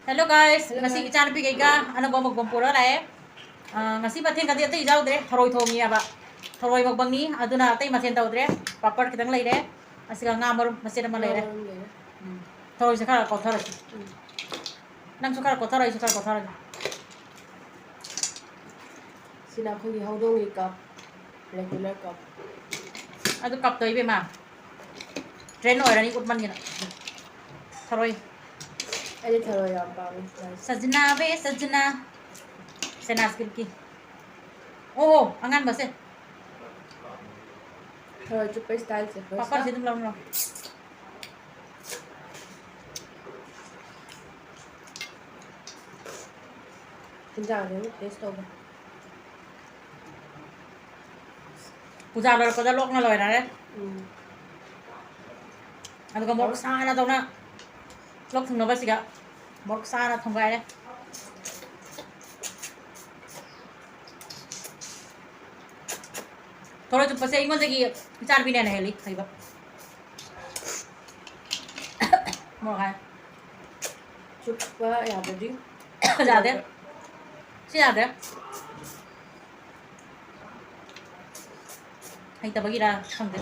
Hello guys, Hello ngasi guys. ican pi kaiga ano ba magbumpura la ngasi pathen kadi atai jaudre tharoi thongi aba tharoi magbangni aduna atai mathen tawdre papad kitang leire asiga nga marum masira ma leire tharoi se khara kothara nang su khara kothara isu khara kothara Sina khoi haudong cup regular cup. adu kap toi be ma train oirani utman gina tharoi Ani tharo yam pami guys. sajna be sajna senas ki oh angan base Tharo chupa style se first. papad sidum lawn lo Hinjang de taste over. puja lar ko da lok na loira re adu ka mok sana tawna lok thung no basiga mok sana thongai re थोड़ा जो पसे इंगो जगी चार भी नहीं heli सही बात मोर है Chupa ya body. ज्यादा से ज्यादा hay ta bagi ra không thế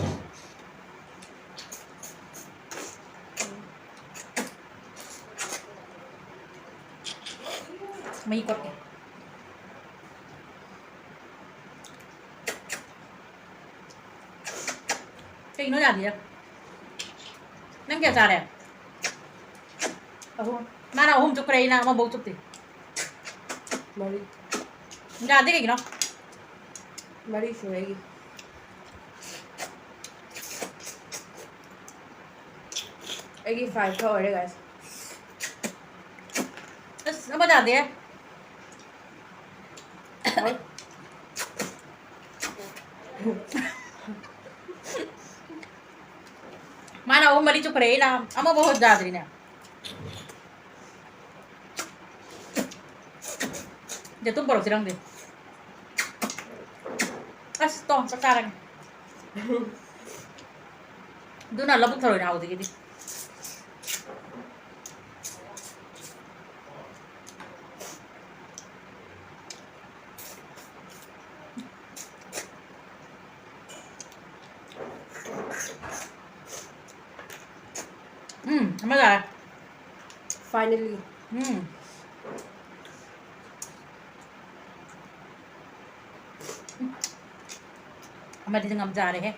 mấy cột cái nó là gì vậy nang kya cha re mana hum chuk rei na ma bo chuk ti Mari. ja de cái nó Mari shuregi. Egi 5 ka ore guys. बस nó बजा दे mana hum mali chuk rei na ama बहुत ज्यादा री ना để tum baro sirang de as to sekarang duna labuk tharoi na audi di mày rồi Finally. mày đi ngầm già đấy hết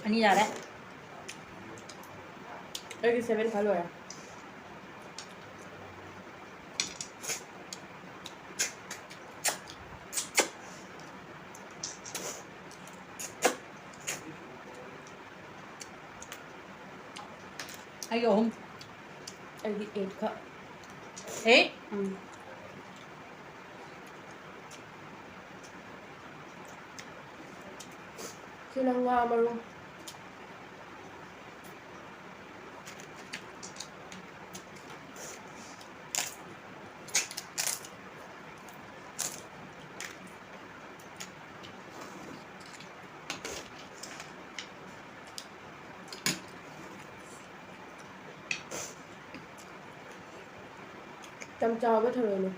anh đi già đấy Egi 7 ka lo ya. anh ôm Egi 8 ka. thế Sina nga marum. Chăm cho với thằng này.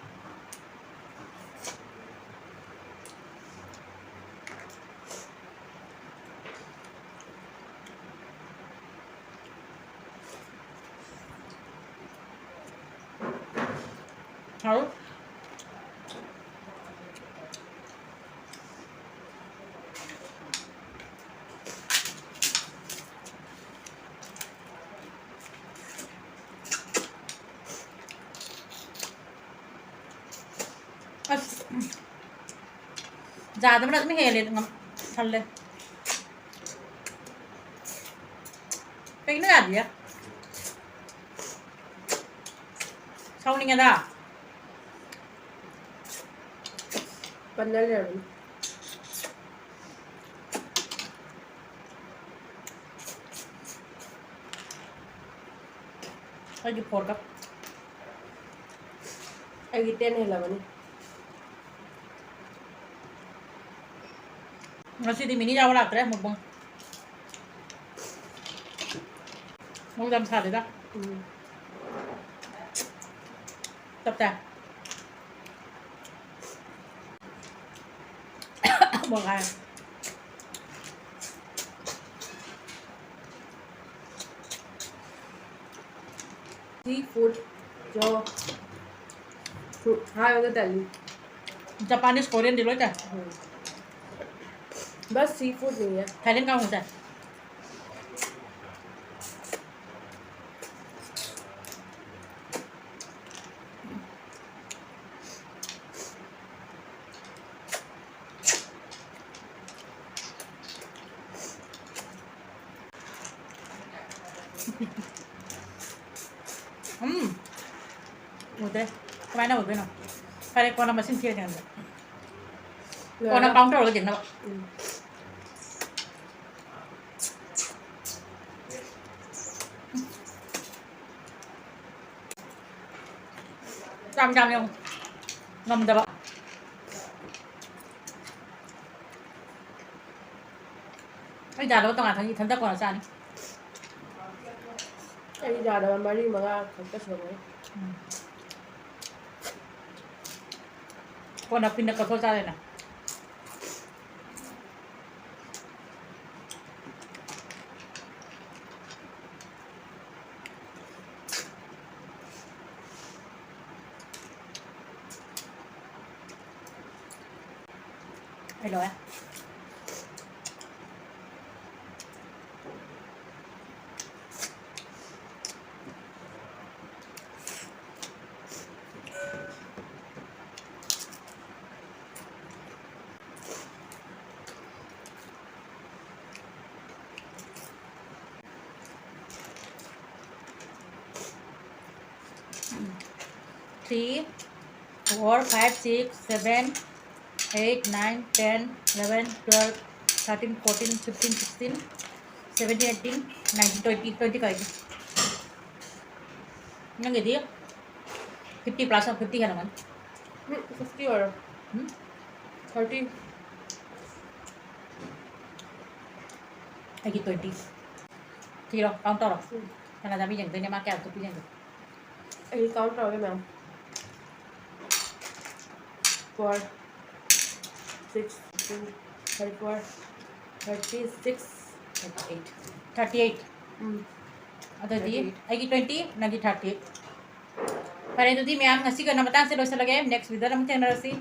hấu ज्यादा बड़ा तुम्हें हेले थल्ले pen ना दिया sounding है दा Panel ya. lagi pork Egi 10 hela bani. ngasi di mini jawa latre mukbang Ngon dăm sạt rồi đó. Tập tà. Một ngày. seafood cho hai cái đại lý Japanese Korean đi lối trời. bớt seafood này á Thái lên cao không trời. Một đây. Các bạn nào ở bên nào? Phải đây con nào mà xin chia chẳng được. Con nào bóng trâu là chừng nào? Trăm không? Ngâm được ạ. Cái già đó tao ngại thằng gì thân tất còn là sao đi. cái giờ đó mà đi mà ra không có sườn ấy Con nào pin được có thôi ra đây nè. Đây rồi á. Three, 4, 5, 6, 7, 8, 9, 10, 11, 12, 13, 14, 15, 16, 17, 18, 19, 20, 20 ka ito. Yang gitu ya? 50 plus or 50 ka naman. 50 or 30 Ay, 20. Zero, counter off. Karena dami yang tanya makai atau pilih yang anh count rồi cái nào 4 6 34 36 38. Atau di, ay 20, nagi 38. Para itu di, ma'am, ngasi ka namatang sila sa lagay. Next video naman tayo na si.